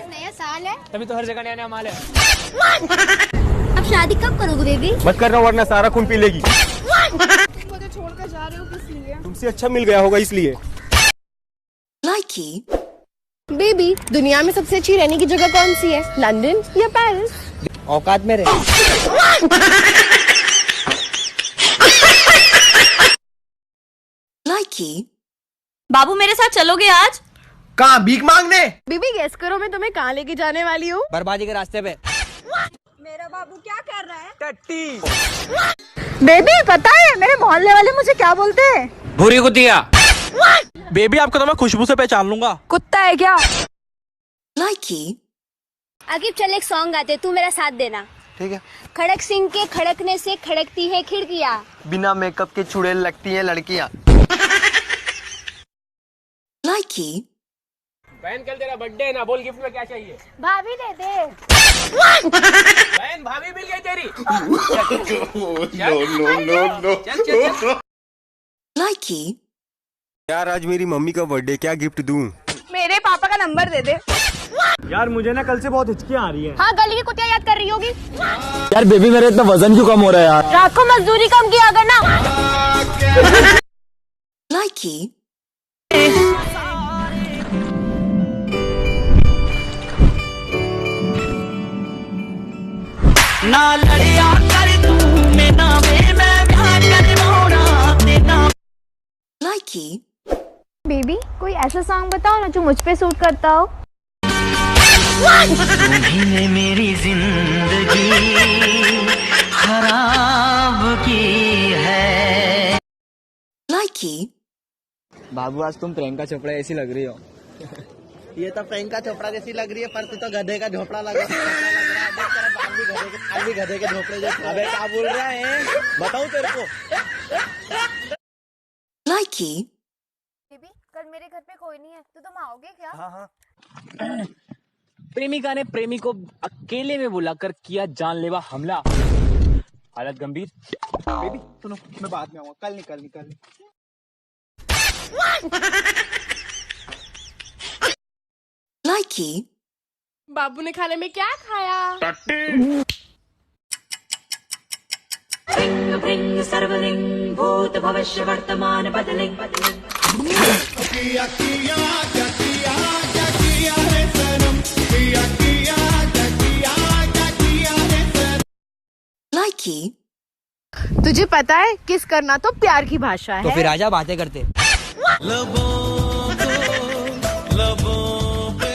नया साल है, तभी तो हर जगह नया नया माल है। अब शादी कब करोगे बेबी? मत करना वरना सारा खून पी लेगी। तुम मुझे छोड़कर जा रहे हो किस लिए? तुमसे अच्छा मिल गया होगा इसलिए। बेबी, दुनिया में सबसे अच्छी रहने की जगह कौन सी है? लंदन या पेरिस? औकात में रहे। बाबू मेरे साथ चलोगे आज? कहाँ भीख मांगने? बेबी गेस करो मैं तुम्हें कहाँ लेके जाने वाली हूँ? बर्बादी के रास्ते पे। मेरा बाबू क्या कर रहा है? टट्टी। बेबी पता है मेरे मोहल्ले वाले मुझे क्या बोलते हैं? भूरी कुतिया। बेबी आपको तो मैं खुशबू से पहचान लूंगा। कुत्ता है क्या? आकिब चल एक सॉन्ग गाते, तू मेरा साथ देना। ठीक है। खड़क सिंह के खड़कने से खड़कती है खिड़कियाँ। बिना मेकअप के चुड़ैल लगती हैं लड़कियाँ। बहन कल तेरा बर्थडे है ना, बोल गिफ्ट में क्या चाहिए? भाभी दे दे। बहन भाभी मिल गई तेरी। चल। यार आज मेरी मम्मी का बर्थडे, क्या गिफ्ट दूं? मेरे पापा का नंबर दे दे। यार मुझे ना कल से बहुत हिचकियाँ आ रही हैं। हाँ गली की कुतिया याद कर रही होगी। यार बेबी मेरा इतना वजन क्यों कम हो रहा है यार? रात को मजदूरी कम किया करना। ना लड़िया कर तू मैं ना मैं प्यार करवाना देना। बेबी कोई ऐसा सॉन्ग बताओ ना जो मुझ पे सूट करता हो। तुम्ही मेरी जिंदगी खराब की है। बाबू आज तुम प्रियंका चोपड़ा ऐसी लग रही हो। ये तो प्रियंका चोपड़ा जैसी लग रही है, पर तू तो गधे का झोपड़ा लगा भी गधे के झोपड़े जैसे। अबे क्या बोल रहा है, बताऊं तेरे को? बेबी कल मेरे घर पे कोई नहीं है, तू तुम आओगे क्या? हाँ। प्रेमिका ने प्रेमी को अकेले में बुलाकर किया जानलेवा हमला, हालत गंभीर। बेबी सुनो, मैं बाद में आऊंगा, कल निकल। बाबू ने खाने में क्या खाया? सर्वलिंग भूत भविष्य वर्तमान बदलिंग। तुझे पता है किस करना तो प्यार की भाषा है। तो फिर आजा बातें करते। लबों पे